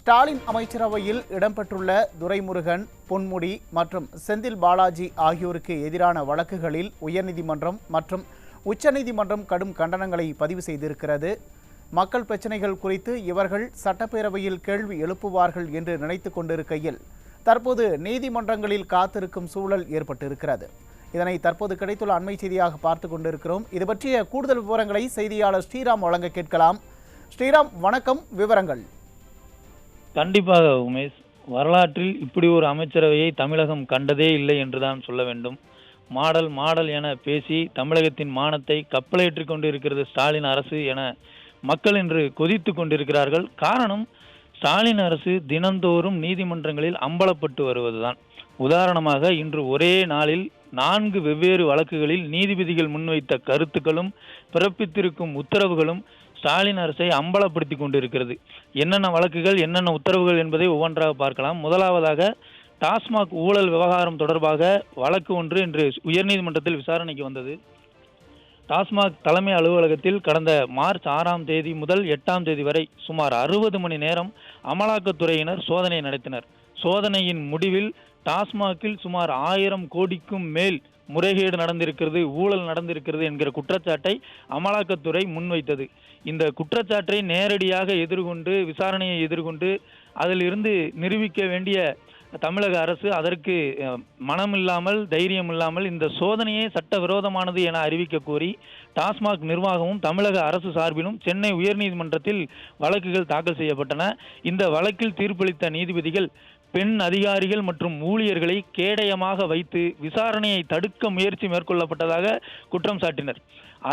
ஸ்டாலின் அமைச்சரவையில் இடம்பெற்றுள்ள துரைமுருகன், பொன்முடி மற்றும் செந்தில் பாலாஜி ஆகியோருக்கு எதிரான வழக்குகளில் உயர்நீதிமன்றம் மற்றும் உச்சநீதிமன்றம் கடும் கண்டனங்களை பதிவு செய்திருக்கிறது. மக்கள் பிரச்சினைகள் குறித்து இவர்கள் சட்டப்பேரவையில் கேள்வி எழுப்புவார்கள் என்று நினைத்து கொண்டிருக்கையில் தற்போது நீதிமன்றங்களில் காத்திருக்கும் சூழல் ஏற்பட்டிருக்கிறது. இதனை தற்போது கிடைத்துள்ள அண்மை செய்தியாக பார்த்து கொண்டிருக்கிறோம். இது பற்றிய கூடுதல் விவரங்களை செய்தியாளர் ஸ்ரீராம் வழங்க கேட்கலாம். ஸ்ரீராம், வணக்கம். விவரங்கள். கண்டிப்பாக உமேஷ், வரலாற்றில் இப்படி ஒரு அமைச்சரவையை தமிழகம் கண்டதே இல்லை என்றுதான் சொல்ல வேண்டும். மாடல் மாடல் என பேசி தமிழகத்தின் மானத்தை கப்பலேற்றிக் கொண்டிருக்கிறது ஸ்டாலின் அரசு என மக்கள் இன்று கொதித்து கொண்டிருக்கிறார்கள். காரணம், ஸ்டாலின் அரசு தினந்தோறும் நீதிமன்றங்களில் அம்பலப்பட்டு வருவதுதான். உதாரணமாக, இன்று ஒரே நாளில் 4 வெவ்வேறு வழக்குகளில் நீதிபதிகள் முன்வைத்த கருத்துக்களும் பிறப்பித்திருக்கும் உத்தரவுகளும் ஸ்டாலின் அரசை அம்பலப்படுத்தி கொண்டிருக்கிறது. என்னென்ன வழக்குகள், என்னென்ன உத்தரவுகள் என்பதை ஒவ்வொன்றாக பார்க்கலாம். முதலாவதாக, டாஸ்மாக் ஊழல் விவகாரம் தொடர்பாக வழக்கு ஒன்று இன்று உயர்நீதிமன்றத்தில் விசாரணைக்கு வந்தது. டாஸ்மாக் தலைமை அலுவலகத்தில் கடந்த மார்ச் 6ஆம் தேதி முதல் 8ஆம் தேதி வரை சுமார் 60 மணி நேரம் அமலாக்கத்துறையினர் சோதனை நடத்தினர். சோதனையின் முடிவில் டாஸ்மாகில் சுமார் 1000 கோடிக்கும் மேல் முறைகேடு நடந்திருக்கிறது, ஊழல் நடந்திருக்கிறது என்கிற குற்றச்சாட்டை அமலாக்கத்துறை முன்வைத்தது. இந்த குற்றச்சாட்டை நேரடியாக எதிர்கொண்டு, விசாரணையை எதிர்கொண்டு அதிலிருந்து நிரூபிக்க வேண்டிய தமிழக அரசு அதற்கு மனமில்லாமல், தைரியம் இல்லாமல் இந்த சோதனையே சட்டவிரோதமானது என அறிவிக்க கோரி டாஸ்மாக் நிர்வாகமும் தமிழக அரசு சார்பிலும் சென்னை உயர்நீதிமன்றத்தில் வழக்குகள் தாக்கல் செய்யப்பட்டன. இந்த வழக்கில் தீர்ப்பளித்த நீதிபதிகள் பெண் அதிகாரிகள் மற்றும் ஊழியர்களை கேடயமாக வைத்து விசாரணையை தடுக்க முயற்சி மேற்கொள்ளப்பட்டதாக குற்றம் சாட்டினர்.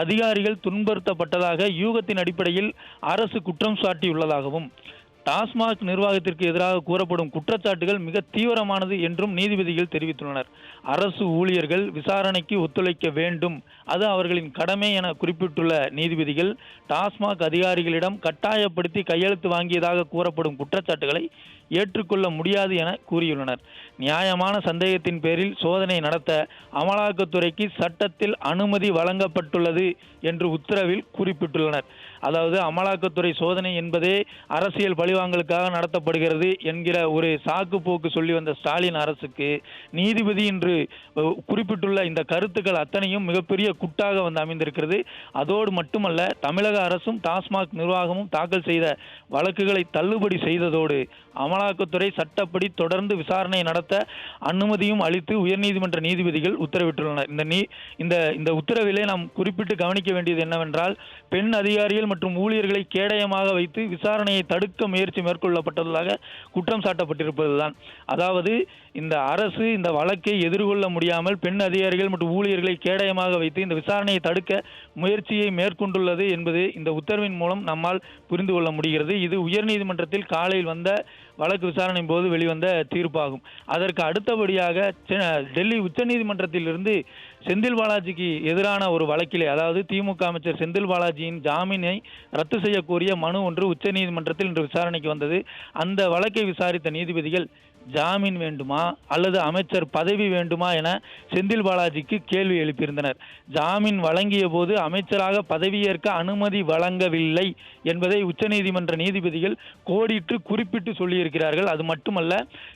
அதிகாரிகள் துன்புறுத்தப்பட்டதாக யூகத்தின் அடிப்படையில் அரசு குற்றம் சாட்டியுள்ளதாகவும், டாஸ்மாக் நிர்வாகத்திற்கு எதிராக கூறப்படும் குற்றச்சாட்டுகள் மிக தீவிரமானது என்றும் நீதிபதிகள் தெரிவித்துள்ளனர். அரசு ஊழியர்கள் விசாரணைக்கு ஒத்துழைக்க வேண்டும், அது அவர்களின் கடமை என குறிப்பிட்டுள்ள நீதிபதிகள், டாஸ்மாக் அதிகாரிகளிடம் கட்டாயப்படுத்தி கையெழுத்து வாங்கியதாக கூறப்படும் குற்றச்சாட்டுகளை ஏற்றுக்கொள்ள முடியாது என கூறியுள்ளனர். நியாயமான சந்தேகத்தின் பேரில் சோதனை நடத்த அமலாக்கத்துறைக்கு சட்டத்தில் அனுமதி வழங்கப்பட்டுள்ளது என்று உத்தரவில் குறிப்பிட்டுள்ளனர். அதாவது, அமலாக்கத்துறை சோதனை என்பதே அரசியல் பழிவாங்கலுக்காக நடத்தப்படுகிறது என்கிற ஒரு சாக்கு போக்கு சொல்லி வந்த ஸ்டாலின் அரசுக்கு நீதிபதி இன்று குறிப்பிட்டுள்ள இந்த கருத்துக்கள் அத்தனையும் மிகப்பெரிய குட்டாக வந்து அமைந்திருக்கிறது. அதோடு மட்டுமல்ல, தமிழக அரசும் டாஸ்மாக் நிர்வாகமும் தாக்கல் செய்த வழக்குகளை தள்ளுபடி செய்ததோடு அமலாக்கத்துறை சட்டப்படி தொடர்ந்து விசாரணை நடத்த அனுமதியும் அளித்து உயர்நீதிமன்ற நீதிபதிகள் உத்தரவிட்டுள்ளனர். இந்த உத்தரவிலே நாம் குறிப்பிட்டு கவனிக்க வேண்டியது என்னவென்றால், பெண் அதிகாரிகள் மற்றும் ஊழியர்களை கேடயமாக வைத்து விசாரணையை தடுக்க முயற்சி மேற்கொள்ளப்பட்டதாக குற்றம் சாட்டப்பட்டிருப்பதுதான். அதாவது, இந்த அரசு இந்த வழக்கை எதிர்கொள்ள முடியாமல் பெண் அதிகாரிகள் மற்றும் ஊழியர்களை கேடயமாக வைத்து இந்த விசாரணையை தடுக்க முயற்சியை மேற்கொண்டுள்ளது என்பது இந்த உத்தரவின் மூலம் நம்மால் புரிந்து கொள்ள முடிகிறது. இது உயர்நீதிமன்றத்தில் காலையில் வந்த வழக்கு விசாரணை போது வெளிவந்த தீர்ப்பாகும். அதற்கு அடுத்தபடியாக டெல்லி உச்சநீதிமன்றத்திலிருந்து செந்தில் பாலாஜிக்கு எதிரான ஒரு வழக்கிலே, அதாவது திமுக அமைச்சர் செந்தில் பாலாஜியின் ஜாமீனை ரத்து செய்ய கோரிய மனு ஒன்று உச்சநீதிமன்றத்தில் இன்று விசாரணைக்கு வந்தது. அந்த வழக்கை விசாரித்த நீதிபதிகள், ஜாமீன் வேண்டுமா அல்லது அமைச்சர் பதவி வேண்டுமா என செந்தில் பாலாஜிக்கு கேள்வி எழுப்பியிருந்தனர். ஜாமீன் வழங்கிய போது அமைச்சராக பதவியேற்க அனுமதி வழங்கவில்லை என்பதை உச்சநீதிமன்ற நீதிபதிகள் கோடிட்டு குறிப்பிட்டு சொல்லியிருக்கிறார்கள். அது மட்டுமல்ல,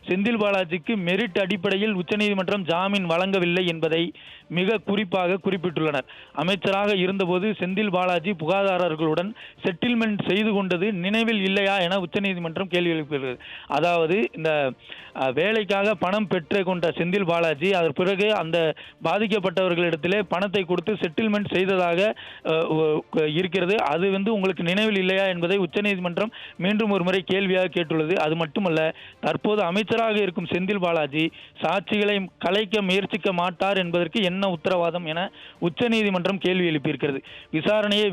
செந்தில் பாலாஜிக்கு மெரிட் அடிப்படையில் உச்சநீதிமன்றம் ஜாமீன் வழங்கவில்லை என்பதை மிக குறிப்பாக குறிப்பிட்டுள்ளனர். அமைச்சராக இருந்தபோது செந்தில் பாலாஜி புகார்தாரர்களுடன் செட்டில்மெண்ட் செய்து கொண்டது நினைவில் இல்லையா என உச்சநீதிமன்றம் கேள்வி எழுப்பியுள்ளது. அதாவது, இந்த வேலைக்காக பணம் பெற்று கொண்ட செந்தில் பாலாஜி அதற்கு பிறகு அந்த பாதிக்கப்பட்டவர்களிடத்திலே பணத்தை கொடுத்து செட்டில்மெண்ட் செய்ததாக இருக்கிறது. அது உங்களுக்கு நினைவில் இல்லையா என்பதை உச்சநீதிமன்றம் மீண்டும் ஒரு முறை கேள்வியாக கேட்டுள்ளது. அது மட்டுமல்ல, தற்போது அமைச்சராக இருக்கும் செந்தில் பாலாஜி சாட்சிகளை கலைக்க முயற்சிக்க மாட்டார் என்பதற்கு என்ன உத்தரவாதம் என உச்சநீதிமன்றம் கேள்வி எழுப்பியிருக்கிறது. விசாரணையை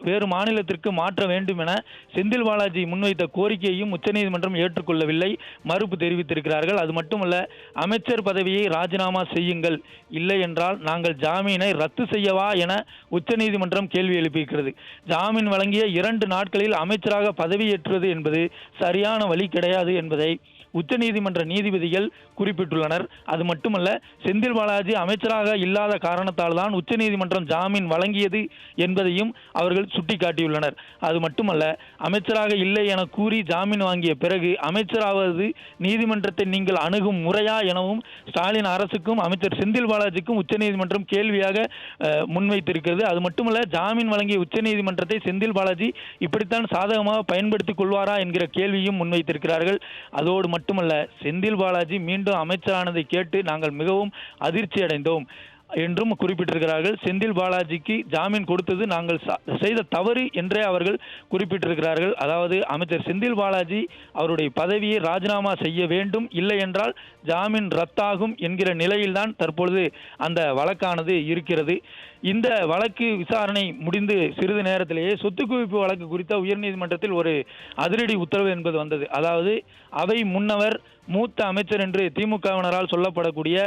வேறு மாநிலத்திற்கு மாற்ற வேண்டும் என செந்தில் பாலாஜி முன்வைத்த கோரிக்கையையும் உச்சநீதிமன்றம் ஏற்றுக்கொள்ளவில்லை, மறுப்பு தெரிவித்திருக்கிறார்கள். அது மட்டுமல்ல, அமைச்சர் பதவியை ராஜினாமா செய்யுங்கள், இல்லை என்றால் நாங்கள் ஜாமீனை ரத்து செய்யவா என உச்சநீதிமன்றம் கேள்வி எழுப்பியிருக்கிறது. ஜாமீன் வழங்கிய 2 நாட்களில் அமைச்சராக பதவியேற்றுவது என்பது சரியான வழி கிடையாது கிடையாது என்பதை உச்சநீதிமன்ற நீதிபதிகள் குறிப்பிட்டுள்ளனர். அது மட்டுமல்ல, செந்தில் பாலாஜி அமைச்சராக இல்லாத காரணத்தால் தான் உச்சநீதிமன்றம் ஜாமீன் வழங்கியது என்பதையும் அவர்கள் சுட்டிக்காட்டியுள்ளனர். அது மட்டுமல்ல, அமைச்சராக இல்லை என கூறி ஜாமீன் வாங்கிய பிறகு அமைச்சராவது நீதிமன்றத்தை நீங்கள் அணுகும் முறையா எனவும் ஸ்டாலின் அரசுக்கும் அமைச்சர் செந்தில் பாலாஜிக்கும் உச்சநீதிமன்றம் கேள்வியாக முன்வைத்திருக்கிறது. அது மட்டுமல்ல, ஜாமீன் வழங்கிய உச்சநீதிமன்றத்தை செந்தில் பாலாஜி இப்படித்தான் சாதகமாக பயன்படுத்திக் கொள்வாரா என்கிற கேள்வியும் முன்வைத்திருக்கிறார்கள். அதோடு மட்டுமல்ல, செந்தில் பாலாஜி மீண்டும் அமைச்சரானதை கேட்டு நாங்கள் மிகவும் அதிர்ச்சி அடைந்தோம் என்றும் குறிப்பிட்டிருக்கிறார்கள். செந்தில் பாலாஜிக்கு ஜாமீன் கொடுத்தது நாங்கள் செய்த தவறு என்றே அவர்கள் குறிப்பிட்டிருக்கிறார்கள். அதாவது அமைச்சர் செந்தில் பாலாஜி அவருடைய பதவியை ராஜினாமா செய்ய வேண்டும், இல்லை என்றால் ஜாமீன் ரத்தாகும் என்கிற நிலையில்தான் தற்பொழுது அந்த வழக்கானது இருக்கிறது. இந்த வழக்கு விசாரணை முடிந்து சிறிது நேரத்திலேயே சொத்து குவிப்பு வழக்கு குறித்த உயர்நீதிமன்றத்தில் ஒரு அதிரடி உத்தரவு என்பது வந்தது. அதாவது அவை முன்னவர் மூத்த அமைச்சர் என்று திமுகவினரால் சொல்லப்படக்கூடிய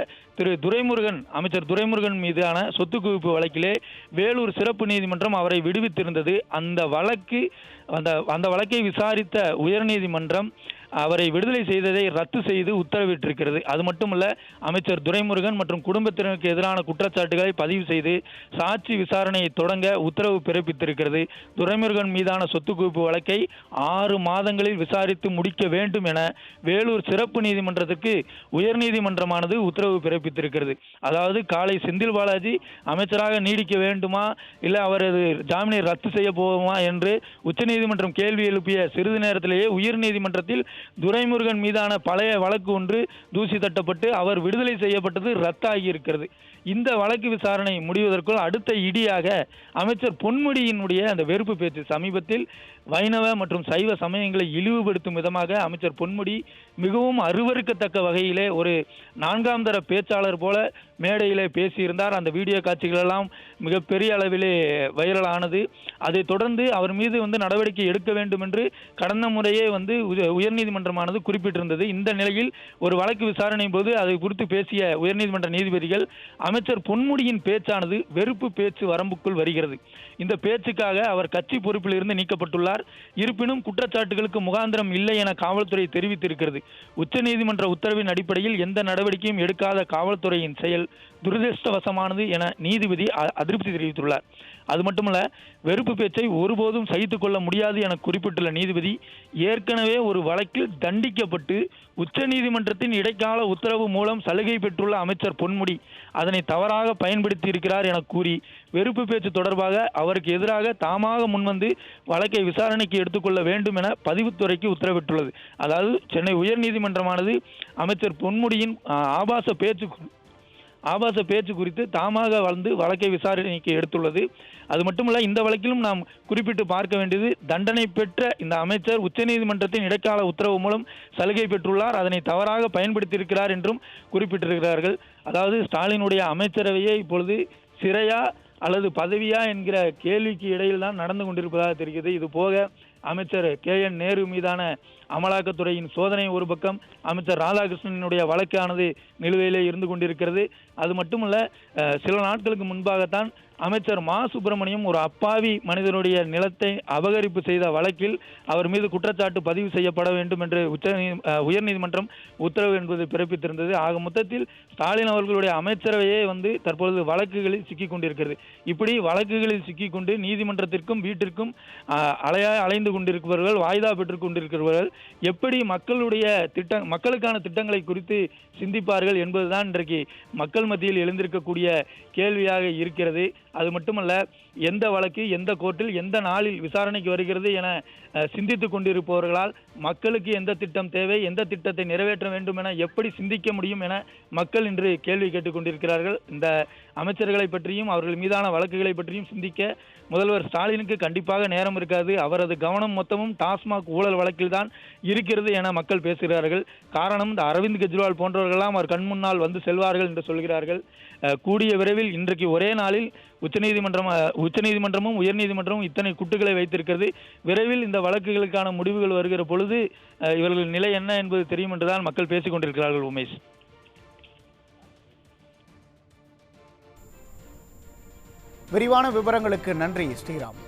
அமைச்சர் துரைமுருகன் மீதான சொத்து குவிப்பு வழக்கிலே வேலூர் சிறப்பு நீதிமன்றம் அவரை விடுவித்திருந்தது. அந்த வழக்கை விசாரித்த உயர்நீதிமன்றம் அவரை விடுதலை செய்ததை ரத்து செய்து உத்தரவிட்டிருக்கிறது. அது மட்டுமல்ல, அமைச்சர் துரைமுருகன் மற்றும் குடும்பத்தினருக்கு எதிரான குற்றச்சாட்டுகளை பதிவு செய்து சாட்சி விசாரணையை தொடங்க உத்தரவு பிறப்பித்திருக்கிறது. துரைமுருகன் மீதான சொத்து குவிப்பு வழக்கை 6 மாதங்களில் விசாரித்து முடிக்க வேண்டும் என வேலூர் சிறப்பு நீதிமன்றத்திற்கு உயர்நீதிமன்றமானது உத்தரவு பிறப்பித்திருக்கிறது. அதாவது காலை செந்தில் பாலாஜி அமைச்சராக நீடிக்க வேண்டுமா, இல்லை அவரது ஜாமீனை ரத்து செய்ய போவோமா என்று உச்சநீதிமன்றம் கேள்வி எழுப்பிய சிறிது நேரத்திலேயே உயர்நீதிமன்றத்தில் துரைமுருகன் மீதான பழைய வழக்கு ஒன்று தூசி தட்டப்பட்டு அவர் விடுதலை செய்யப்பட்டது ரத்தாகி இருக்கிறது. இந்த வழக்கு விசாரணை முடிவதற்குள் அடுத்த இடியாக அமைச்சர் பொன்முடியினுடைய அந்த வெறுப்பு பேச்சு, சமீபத்தில் வைணவ மற்றும் சைவ சமயங்களை இழிவுபடுத்தும் விதமாக அமைச்சர் பொன்முடி மிகவும் அருவருக்கத்தக்க வகையிலே ஒரு 4ஆம் தர பேச்சாளர் போல மேடையிலே பேசியிருந்தார். அந்த வீடியோ காட்சிகள் எல்லாம் மிகப்பெரிய அளவிலே வைரலானது. அதை தொடர்ந்து அவர் மீது நடவடிக்கை எடுக்க வேண்டும் என்று கடந்த முறையே உயர்நீதிமன்றமானது குறிப்பிட்டிருந்தது. இந்த நிலையில் ஒரு வழக்கு விசாரணை போது அதை குறித்து பேசிய உயர்நீதிமன்ற நீதிபதிகள் அமைச்சர் பொன்முடியின் பேச்சானது வெறுப்பு பேச்சு வரம்புக்குள் வருகிறது, இந்த பேச்சுக்காக அவர் கட்சி பொறுப்பில் இருந்து நீக்கப்பட்டுள்ளார், இருப்பினும் குற்றச்சாட்டுகளுக்கு முகாந்திரம் இல்லை என காவல்துறை தெரிவித்திருக்கிறது. உச்சநீதிமன்ற உத்தரவின் அடிப்படையில் எந்த நடவடிக்கையும் எடுக்காத காவல்துறையின் செயல் துரதிருஷ்டவசமானது என நீதிபதி அதிருப்தி தெரிவித்துள்ளார். அது மட்டுமல்ல, வெறுப்பு பேச்சை ஒருபோதும் சகித்துக் கொள்ள முடியாது என குறிப்பிட்டுள்ள நீதிபதி, ஏற்கனவே ஒரு வழக்கில் தண்டிக்கப்பட்டு உச்சநீதிமன்றத்தின் இடைக்கால உத்தரவு மூலம் சலுகை பெற்றுள்ள அமைச்சர் பொன்முடி அதனை தவறாக பயன்படுத்தி இருக்கிறார் என கூறி வெறுப்பு பேச்சு தொடர்பாக அவருக்கு எதிராக தாமாக முன்வந்து வழக்கை விசாரணைக்கு எடுத்துக்கொள்ள வேண்டும் என பதிவுத்துறைக்கு உத்தரவிட்டுள்ளது. அதாவது சென்னை உயர்நீதிமன்றமானது அமைச்சர் பொன்முடியின் ஆபாச பேச்சு குறித்து தாமாக வழக்கை விசாரணைக்கு எடுத்துள்ளது. அது மட்டுமல்ல, இந்த வழக்கிலும் நாம் குறிப்பிட்டு பார்க்க வேண்டியது, தண்டனை பெற்ற இந்த அமைச்சர் உச்சநீதிமன்றத்தின் இடைக்கால உத்தரவு மூலம் சலுகை பெற்றுள்ளார், அதனை தவறாக பயன்படுத்தியிருக்கிறார் என்றும் குறிப்பிட்டிருக்கிறார்கள். அதாவது ஸ்டாலினுடைய அமைச்சரவையே இப்பொழுது சிறையா அல்லது பதவியா என்கிற கேள்விக்கு இடையில் தான் நடந்து கொண்டிருப்பதாக தெரிகிறது. இது போக அமைச்சர் KN நேரு மீதான அமலாக்கத்துறையின் சோதனை ஒரு பக்கம், அமைச்சர் ராதாகிருஷ்ணனுடைய வழக்கானது நிலுவையிலே இருந்து கொண்டிருக்கிறது. அது மட்டுமல்ல, சில நாட்களுக்கு முன்பாகத்தான் அமைச்சர் மா சுப்பிரமணியம் ஒரு அப்பாவி மனிதனுடைய நிலத்தை அபகரிப்பு செய்த வழக்கில் அவர் மீது குற்றச்சாட்டு பதிவு செய்யப்பட வேண்டும் என்று உயர்நீதிமன்றம் உத்தரவு என்பது பிறப்பித்திருந்தது. ஆக மொத்தத்தில் ஸ்டாலின் அவர்களுடைய அமைச்சரவையே தற்பொழுது வழக்குகளில் சிக்கிக் கொண்டிருக்கிறது. இப்படி வழக்குகளில் சிக்கிக்கொண்டு நீதிமன்றத்திற்கும் வீட்டிற்கும் அலைந்து கொண்டிருப்பவர்கள், வாய்தா பெற்றுக் கொண்டிருக்கிறவர்கள் எப்படி மக்களுக்கான திட்டங்களை குறித்து சிந்திப்பார்கள் என்பதுதான் இன்றைக்கு மக்கள் மத்தியில் எழுந்திருக்கக்கூடிய கேள்வியாக இருக்கிறது. அது மட்டுமல்ல, எந்த வழக்கு எந்த கோர்ட்டில் எந்த நாளில் விசாரணைக்கு வருகிறது என சிந்தித்துக் கொண்டிருப்பவர்களால் மக்களுக்கு எந்த திட்டம் தேவை, எந்த திட்டத்தை நிறைவேற்ற வேண்டும் என எப்படி சிந்திக்க முடியும் என மக்கள் இன்று கேள்வி கேட்டுக் கொண்டிருக்கிறார்கள். இந்த அமைச்சர்களை பற்றியும் அவர்கள் மீதான வழக்குகளை பற்றியும் சிந்திக்க முதல்வர் ஸ்டாலினுக்கு கண்டிப்பாக நேரம் இருக்காது. அவரது கவனம் மொத்தமும் டாஸ்மாக் ஊழல் வழக்கில்தான் இருக்கிறது என மக்கள் பேசுகிறார்கள். காரணம், இந்த அரவிந்த் கெஜ்ரிவால் போன்றவர்களெல்லாம் அவர் கண் முன்னால் செல்வார்கள் என்று சொல்கிறார்கள். கூடிய விரைவில் இன்றைக்கு ஒரே நாளில் உச்சநீதிமன்றமும் உயர்நீதிமன்றமும் இத்தனை குட்டுகளை வைத்திருக்கிறது. விரைவில் இந்த வழக்குகளுக்கான முடிவுகள் வருகிற பொழுது இவர்கள் நிலை என்ன என்பது தெரியும் என்றுதான் மக்கள் பேசிக் கொண்டிருக்கிறார்கள். உமேஷ், விரிவான விவரங்களுக்கு நன்றி ஸ்ரீராம்.